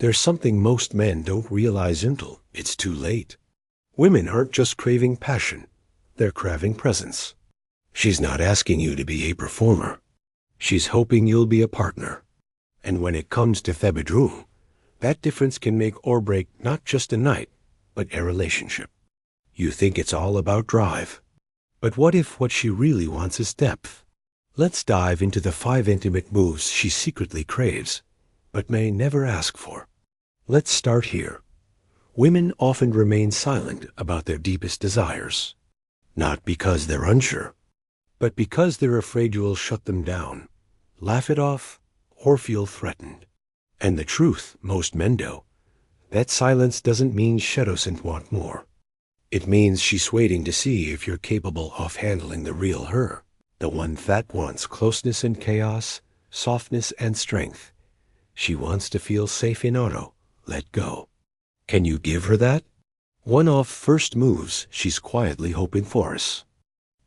There's something most men don't realize until it's too late. Women aren't just craving passion, they're craving presence. She's not asking you to be a performer. She's hoping you'll be a partner. And when it comes to the bedroom, that difference can make or break not just a night, but a relationship. You think it's all about drive. But what if what she really wants is depth? Let's dive into the 5 intimate moves she secretly craves, but may never ask for. Let's start here. Women often remain silent about their deepest desires, not because they're unsure, but because they're afraid you will shut them down, laugh it off, or feel threatened. And the truth, most men do, that silence doesn't mean she doesn't want more. It means she's waiting to see if you're capable of handling the real her, the one that wants closeness and chaos, softness and strength. She wants to feel safe in auto, let go. Can you give her that? One of first moves she's quietly hoping for is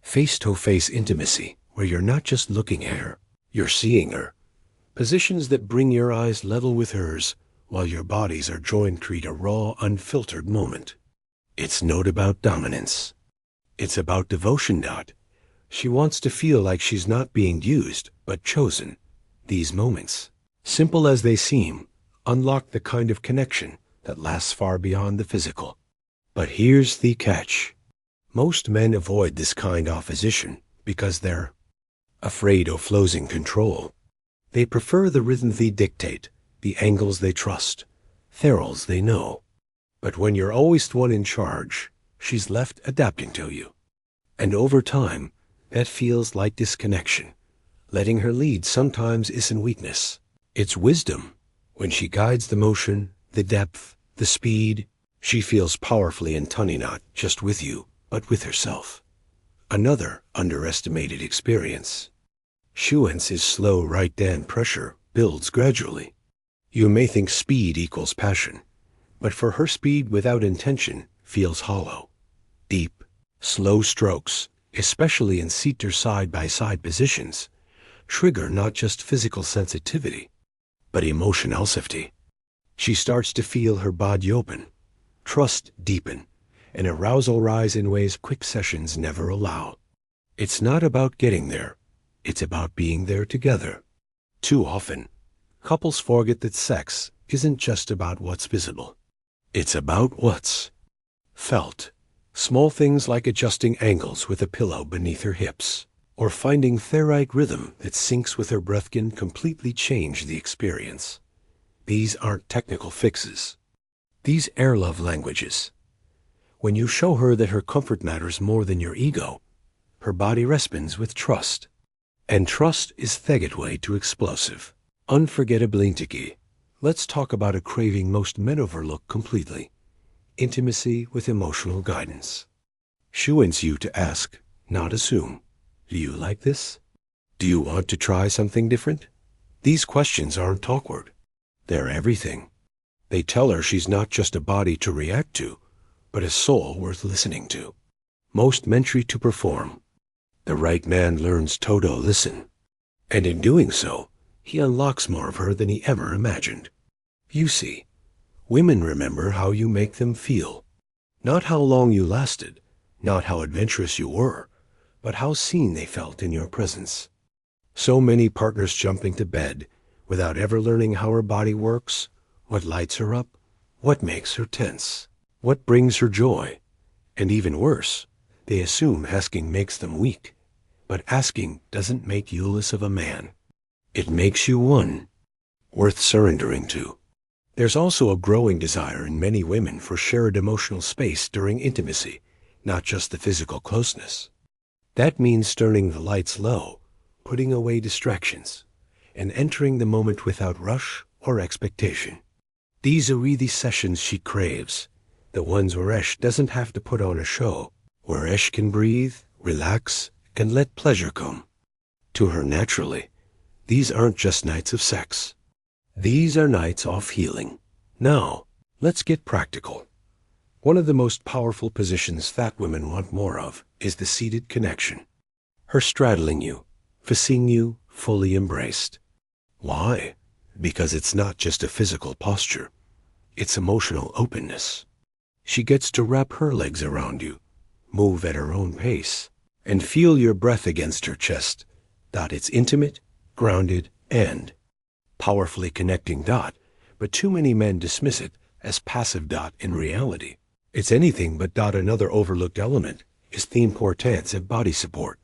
face-to-face intimacy, where you're not just looking at her, you're seeing her. Positions that bring your eyes level with hers, while your bodies are joined, create a raw, unfiltered moment. It's not about dominance. It's about devotion. She wants to feel like she's not being used, but chosen. These moments, simple as they seem, unlock the kind of connection that lasts far beyond the physical. But here's the catch. Most men avoid this kind of position because they're afraid of losing control. They prefer the rhythm they dictate, the angles they trust, thrills they know. But when you're always the one in charge, she's left adapting to you. And over time, that feels like disconnection. Letting her lead sometimes isn't weakness. It's wisdom. When she guides the motion, the depth, the speed, she feels powerfully and tunny not just with you, but with herself. Another underestimated experience. Shuance is slow, right? Then pressure builds gradually. You may think speed equals passion, but for her, speed without intention feels hollow. Deep, slow strokes, especially in seater side-by-side positions, trigger not just physical sensitivity, but emotional safety. She starts to feel her body open, trust deepen, and arousal rise in ways quick sessions never allow. It's not about getting there, it's about being there together. Too often, couples forget that sex isn't just about what's visible. It's about what's felt. Small things like adjusting angles with a pillow beneath her hips, or finding the right rhythm that syncs with her breath can completely change the experience. These aren't technical fixes. These are love languages. When you show her that her comfort matters more than your ego, her body responds with trust. And trust is the gateway to explosive, unforgettable intimacy. Let's talk about a craving most men overlook completely. Intimacy with emotional guidance. She wants you to ask, not assume. Do you like this? Do you want to try something different? These questions aren't awkward. They're everything. They tell her she's not just a body to react to, but a soul worth listening to. Most men treat to perform. The right man learns to listen. And in doing so, he unlocks more of her than he ever imagined. You see, women remember how you make them feel. Not how long you lasted, not how adventurous you were, but how seen they felt in your presence. So many partners jumping to bed without ever learning how her body works, what lights her up, what makes her tense, what brings her joy. And even worse, they assume asking makes them weak. But asking doesn't make you less of a man. It makes you one, worth surrendering to. There's also a growing desire in many women for shared emotional space during intimacy, not just the physical closeness. That means turning the lights low, putting away distractions, and entering the moment without rush or expectation. These are the sessions she craves, the ones where Esh doesn't have to put on a show, where Esh can breathe, relax, and let pleasure come to her naturally. These aren't just nights of sex. These are nights of healing. Now, let's get practical. One of the most powerful positions that women want more of is the seated connection. Her straddling you, seeing you fully embraced. Why? Because it's not just a physical posture. It's emotional openness. She gets to wrap her legs around you, move at her own pace, and feel your breath against her chest. It's intimate, grounded, and powerfully connecting. But too many men dismiss it as passive. In reality, it's anything but. Another overlooked element is the importance of body support.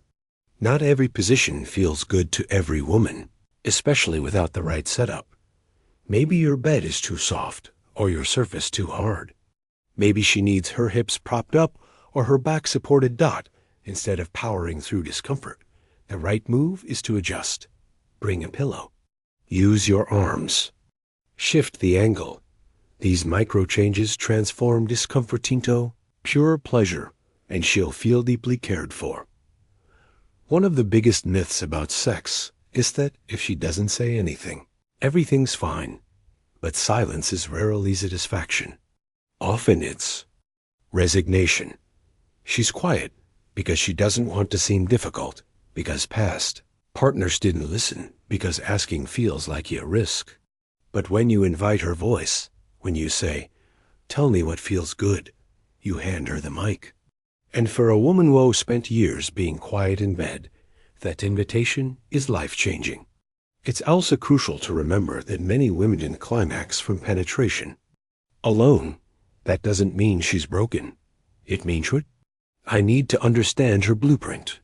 Not every position feels good to every woman, especially without the right setup. Maybe your bed is too soft or your surface too hard. Maybe she needs her hips propped up or her back supported. Instead of powering through discomfort, the right move is to adjust. Bring a pillow. Use your arms. Shift the angle. These micro changes transform discomfort into pure pleasure, and she'll feel deeply cared for. One of the biggest myths about sex is that if she doesn't say anything, everything's fine. But silence is rarely satisfaction. Often it's resignation. She's quiet because she doesn't want to seem difficult, because past partners didn't listen, because asking feels like a risk. But when you invite her voice, when you say, "Tell me what feels good," you hand her the mic. And for a woman who spent years being quiet in bed, that invitation is life-changing. It's also crucial to remember that many women didn't climax from penetration alone. That doesn't mean she's broken. It means I need to understand her blueprint.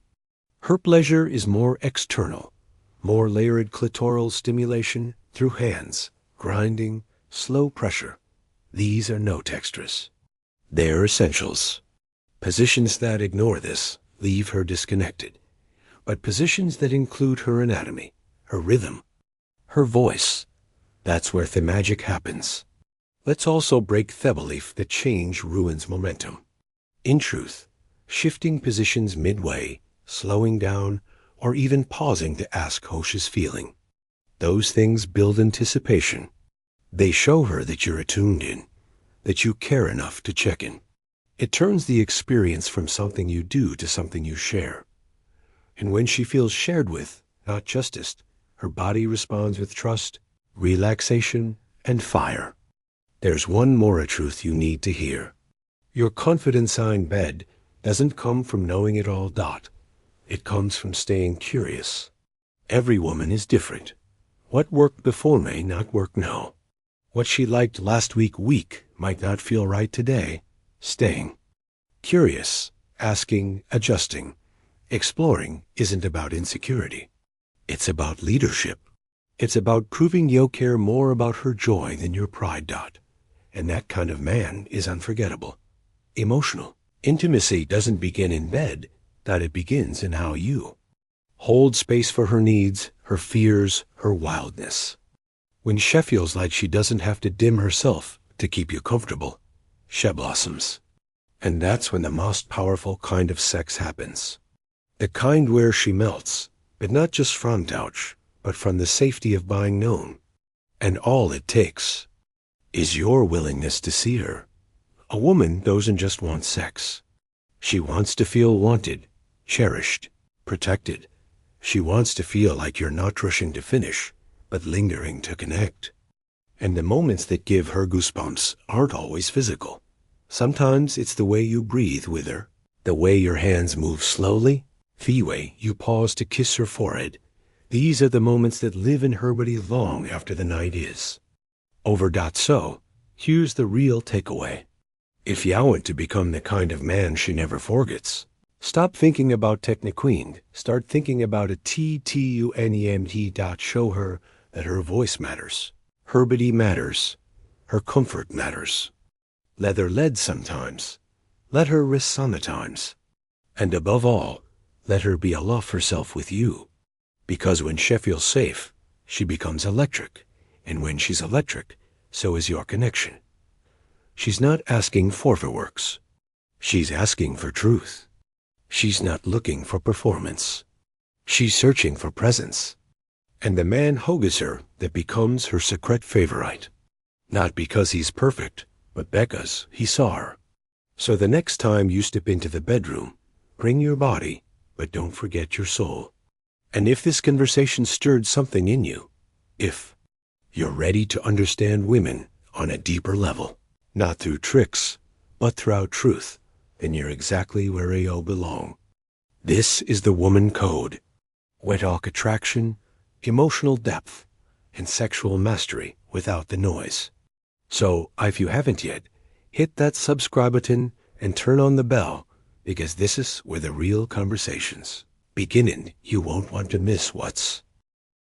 Her pleasure is more external, more layered clitoral stimulation through hands, grinding, slow pressure. These are no extras. They're essentials. Positions that ignore this leave her disconnected. But positions that include her anatomy, her rhythm, her voice, that's where the magic happens. Let's also break the belief that change ruins momentum. In truth, shifting positions midway, slowing down, or even pausing to ask how she's feeling, those things build anticipation. They show her that you're attuned in, that you care enough to check in. It turns the experience from something you do to something you share. And when she feels shared with, not justice, her body responds with trust, relaxation, and fire. There's one more truth you need to hear. Your confidence in bed doesn't come from knowing it all. It comes from staying curious. Every woman is different. What worked before may not work now. What she liked last week might not feel right today. Staying curious, asking, adjusting, exploring isn't about insecurity. It's about leadership. It's about proving you care more about her joy than your pride. And that kind of man is unforgettable. Emotional intimacy doesn't begin in bed, it begins in how you hold space for her needs, her fears, her wildness. When she feels like she doesn't have to dim herself to keep you comfortable, she blossoms. And that's when the most powerful kind of sex happens. The kind where she melts, but not just from couch, but from the safety of being known. And all it takes is your willingness to see her. A woman doesn't just want sex. She wants to feel wanted, cherished, protected. She wants to feel like you're not rushing to finish, but lingering to connect. And the moments that give her goosebumps aren't always physical. Sometimes it's the way you breathe with her, the way your hands move slowly, the way you pause to kiss her forehead. These are the moments that live in her body long after the night is over. So, here's the real takeaway. If you want to become the kind of man she never forgets, stop thinking about techniquing. Start thinking about a TTUNEMT. Show her that her voice matters, her body matters, her comfort matters. Let her lead sometimes. Let her wrist sometimes. And above all, let her be aloft herself with you. Because when she feels safe, she becomes electric. And when she's electric, so is your connection. She's not asking for fireworks. She's asking for truth. She's not looking for performance. She's searching for presence. And the man hugs her that becomes her secret favorite. Not because he's perfect, but because he saw her. So the next time you step into the bedroom, bring your body, but don't forget your soul. And if this conversation stirred something in you, if you're ready to understand women on a deeper level. Not through tricks, but throughout truth. Then you're exactly where you belong. This is the woman code. Wet-talk attraction, emotional depth, and sexual mastery without the noise. So, if you haven't yet, hit that subscribe button and turn on the bell, because this is where the real conversations begin. You won't want to miss what's